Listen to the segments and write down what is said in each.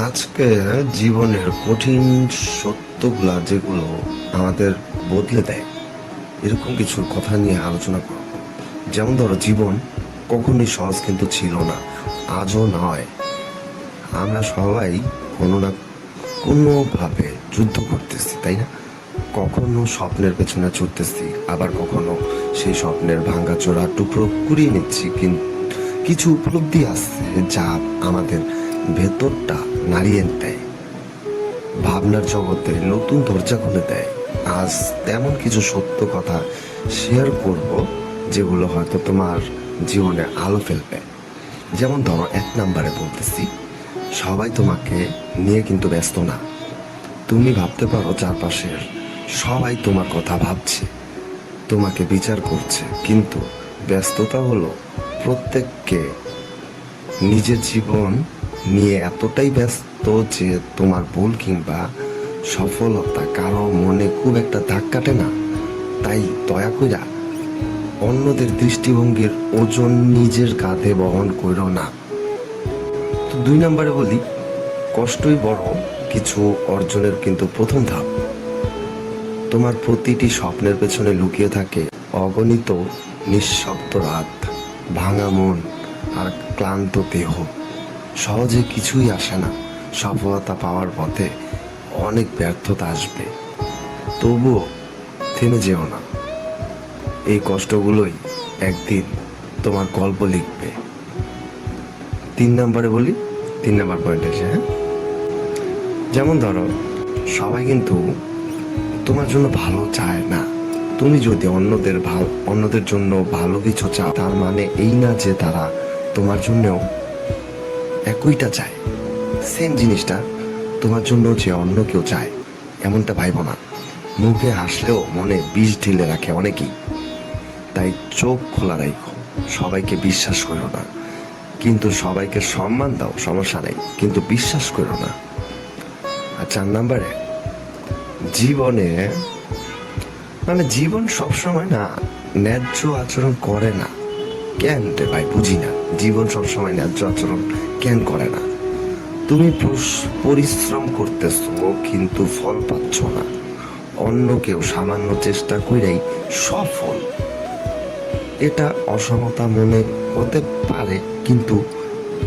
আজকে জীবনের কঠিন সত্যগুলা যেগুলো আমাদের বদলে দেয় এরকম কিছু কথা নিয়ে আলোচনা করব। যেমন ধরো, জীবন কখনোই সহজ কিন্তু ছিল না, আজও নয়। আমরা সবাই কোনো না কোনোভাবে যুদ্ধ করতেছি, তাই না? কখনো স্বপ্নের পেছনে ছুটতেছি, আবার কখনো সেই স্বপ্নের ভাঙাচোরা টুকরো কুড়িয়ে নিচ্ছি। কিন্তু কিছু উপলব্ধি আছে যা আমাদের ভেতরটা নাড়িয়ে দেয়, ভাবনার জগতে নতুন দরজা খুলে দেয়। আজ তেমন কিছু সত্য কথা শেয়ার করব যেগুলো হয়তো তোমার জীবনে আলো ফেলবে। যেমন ধরো, 1 নম্বরে বলতেছি, সবাই তোমাকে নিয়ে কিন্তু ব্যস্ত না। তুমি ভাবতে পারো চারপাশের সবাই তোমার কথা ভাবছে, তোমাকে বিচার করছে, কিন্তু ব্যস্ততা হলো প্রত্যেককে নিজের জীবন নিয়ে এতটাই ব্যস্ত যে তোমার ভুল কিংবা সফলতা কারো মনে খুব একটা দাগ কাটে না। তাই দয়া কইরা অন্যদের দৃষ্টিভঙ্গির ওজন নিজের কাঁধে বহন করো না। তো 2 নম্বরে বলি, কষ্টই বড় কিছু অর্জনের কিন্তু প্রথম ধাপ। তোমার প্রতিটি স্বপ্নের পেছনে লুকিয়ে থাকে অগণিত নিঃশব্দ রাত, ভাঙা মন আর ক্লান্ত দেহ। সহজে কিছুই আসে না। সফলতা পাওয়ার পথে অনেক ব্যর্থতা আসবে, তবুও থেমে যেও না। এই কষ্টগুলোই একদিন তোমার গল্প লিখবে। 3 নম্বরে বলি, 3 নম্বর পয়েন্ট এসে, হ্যাঁ, যেমন ধরো, সবাই কিন্তু তোমার জন্য ভালো চায় না। তুমি যদি অন্যদের জন্য ভালো কিছু চাও, তার মানে এই না যে তারা তোমার জন্যও একইটা চায়। সেম জিনিসটা তোমার জন্য যে অন্য কেউ চায় এমনটা ভাইব না। মুখে হাসলেও মনে বিষ ঢেলে রাখে অনেকেই। তাই চোখ খোলা রাখো, সবাইকে বিশ্বাস করো না। কিন্তু সবাইকে সম্মান দাও, সমস্যা নেই, কিন্তু বিশ্বাস করো না। আর 4 নম্বরে, জীবনে জীবন সবসময় না ন্যায্য আচরণ করে না। কেন রে ভাই, বুঝি না, জীবন সবসময় ন্যায্য আচরণ কেন করে না? তুমি পরিশ্রম করতেছো কিন্তু ফল পাচ্ছ না। অন্য কেউ সামান্য চেষ্টা করেই সফল। এটা অসমতা মনে হতে পারে, কিন্তু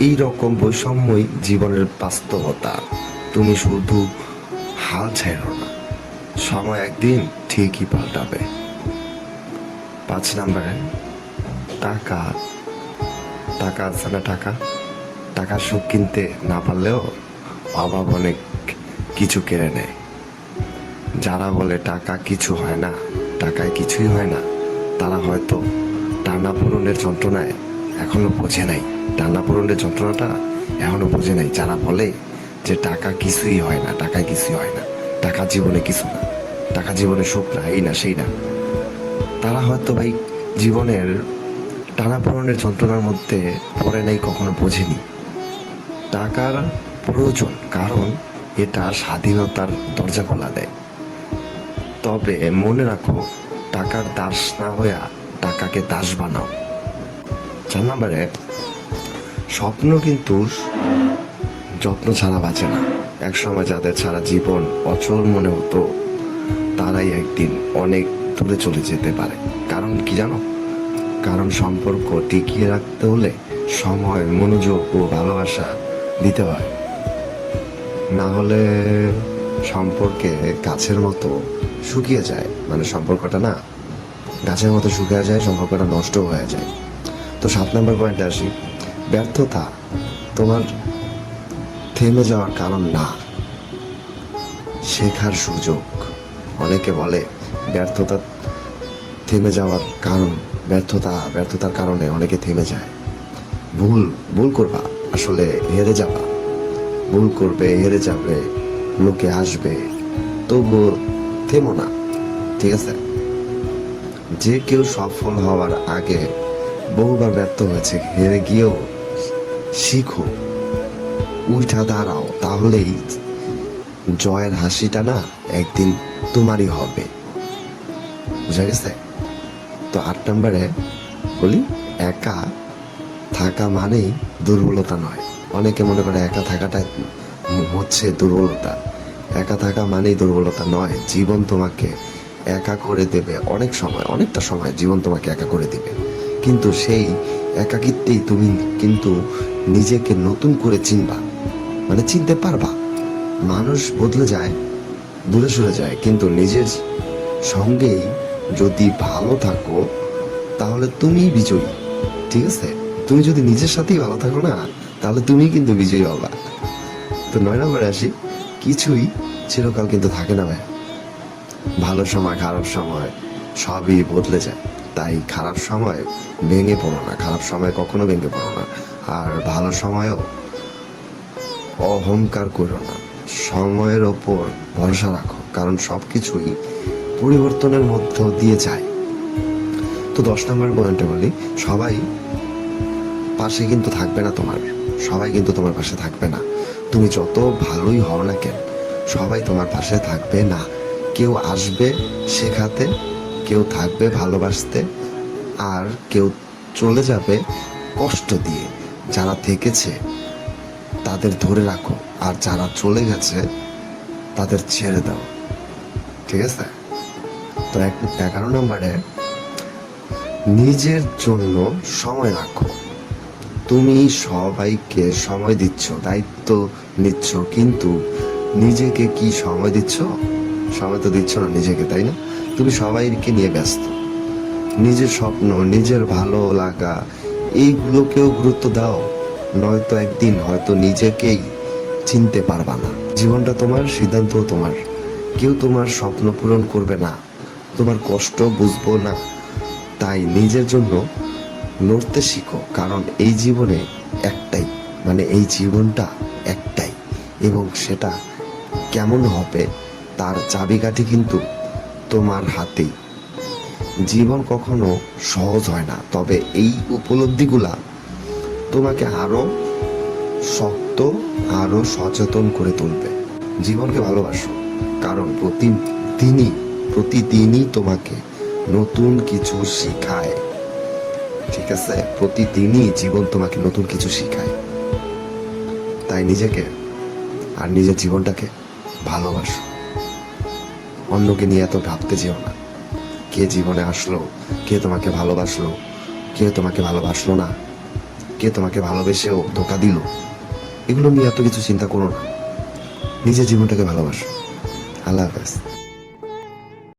এই রকম বৈষম্যই জীবনের বাস্তবতা। তুমি শুধু হাল ছাড়ো না, সময় একদিন ঠিকই পাল্টাবে। 5 নম্বরে, টাকা টাকা আছে না, টাকার সুখ কিনতে না পারলেও অভাব অনেক কিছু কেড়ে নেয়। যারা বলে টাকা কিছু হয় না, টাকায় কিছুই হয় না, তারা হয়তো টানাপোড়েনের যন্ত্রণায় এখনো বোঝে নাই। টানাপোড়েনের যন্ত্রণাটা এখনো বোঝে নাই। যারা বলে যে টাকা কিছুই হয় না, টাকায় কিছুই হয় না, টাকা জীবনে কিছু না, টাকা জীবনে সুখ না, এই না সেই না, তারা হয়তো ভাই জীবনের টানাপোড়েনের যন্ত্রণার মধ্যে পড়ে নাই, কখনো বোঝেনি টাকার প্রয়োজন, কারণ এটা স্বাধীনতার দরজা খোলা দেয়। তবে মনে রাখো, টাকার দাস না হইয়া টাকাকে দাস বানাও। 4 নম্বরে, স্বপ্ন কিন্তু যত্ন ছাড়া বাঁচে না। একসময় যাদের ছাড়া জীবন অচল মনে হতো, তারাই একদিন অনেক দূরে চলে যেতে পারে। কারণ কি জানো? কারণ সম্পর্ক টিকিয়ে রাখতে হলে সময়, মনোযোগ ও ভালোবাসা দিতে হয়। না হলে সম্পর্কে গাছের মতো শুকিয়ে যায়, সম্পর্কটা না গাছের মতো শুকিয়ে যায়, সম্পর্কটা নষ্ট হয়ে যায়। তো 7 নম্বর পয়েন্টে আসি, ব্যর্থতা তোমার থেমে যাওয়ার কারণ না, শেখার সুযোগ। অনেকে বলে ব্যর্থতা থেমে যাওয়ার কারণ, ব্যর্থতার কারণে অনেকে থেমে যায়। ভুল করবা, আসলে হেরে যাবা, ভুল করবে, হেরে যাবে, লোকে আসবে, তবু থেমো না, ঠিক আছে? যে কেউ সফল হওয়ার আগে বহুবার ব্যর্থ হয়েছে, হেরে গিয়েও শিখো, উঠা দাঁড়াও, তাহলেই জয়ের হাসিটা না একদিন তোমারই হবে। বুঝা গেছে? তো 8 নম্বরে বলি, একা থাকা মানেই দুর্বলতা নয়। অনেকে মনে করে একা থাকাটা হচ্ছে দুর্বলতা। একা থাকা মানেই দুর্বলতা নয়। জীবন তোমাকে একা করে দেবে অনেক সময়, অনেকটা সময় জীবন তোমাকে একা করে দিবে, কিন্তু সেই একাকিত্বেই তুমি কিন্তু নিজেকে নতুন করে চিনবা, মানে চিনতে পারবা। মানুষ বদলে যায়, দূরে সরে যায়, কিন্তু নিজের সঙ্গেই যদি ভালো থাকো তাহলে তুমি বিজয়ী। ঠিক আছে, তুমি যদি নিজের সাথেই ভালো থাকো না, তাহলে তুমি কিন্তু বিজয়ী হবা। তো 9 নম্বরে আসি, কিছুই চিরকাল কিন্তু থাকে না ভাই। ভালো সময়, খারাপ সময় সবই বদলে যায়। তাই খারাপ সময় ভেঙে পড়ো না, খারাপ সময় কখনো ভেঙে পড়ো না। আর ভালো সময়ও অহংকার করো না, সময়ের ওপর ভরসা রাখো, কারণ সব কিছুই পরিবর্তনের মধ্য দিয়ে যায়। তো 10 নম্বর পয়েন্টে বলি, সবাই পাশে কিন্তু থাকবে না তোমার, সবাই কিন্তু তোমার পাশে থাকবে না। তুমি যত ভালোই হও না কেন, সবাই তোমার পাশে থাকবে না। কেউ আসবে শেখাতে, কেউ থাকবে ভালোবাসতে, আর কেউ চলে যাবে কষ্ট দিয়ে। যারা থেকেছে তাদের ধরে রাখো, আর যারা চলে গেছে তাদের ছেড়ে দাও। ঠিক আছে? তো 11 নম্বরে, নিজের জন্য সময় রাখো। তুমি সবাইকে সময় দিচ্ছ, দায়িত্ব নিচ্ছ, কিন্তু নিজেকে কি সময় দিচ্ছ? সময় তো দিচ্ছ না নিজেকে, তাই না? তুমি সবাইকে নিয়ে ব্যস্ত। নিজের স্বপ্ন, নিজের ভালো লাগা এইগুলোকেও গুরুত্ব দাও, নয়তো একদিন হয়তো নিজেকেই চিনতে পারবা না। জীবনটা তোমার, সিদ্ধান্ত তোমার। কেউ তোমার স্বপ্ন পূরণ করবে না, তোমার কষ্ট বুঝবো না। তাই নিজের জন্য লড়তে শিখো, কারণ এই জীবনে একটাই, মানে এই জীবনটা একটাই, এবং সেটা কেমন হবে তার চাবিকাঠি কিন্তু তোমার হাতেই। জীবন কখনো সহজ হয় না, তবে এই উপলব্ধিগুলা তোমাকে আরো শক্ত, আরো সচেতন করে তুলবে। জীবনকে ভালোবাসো, কারণ প্রতিদিনই তোমাকে নতুন কিছু শিখায়। ঠিক আছে, প্রতিদিনই জীবন তোমাকে নতুন কিছু শিখায়। তাই নিজেকে আর নিজের জীবনটাকে ভালোবাসো। অন্যকে নিয়ে এত ভাবতে যেও না। কে জীবনে আসলো, কে তোমাকে ভালোবাসলো, কে তোমাকে ভালোবাসলো না, কে তোমাকে ভালোবেসেও ধোকা দিল, এগুলো নিয়ে এত কিছু চিন্তা করো না। নিজের জীবনটাকে ভালোবাসো। আল্লাহ হাফেজ।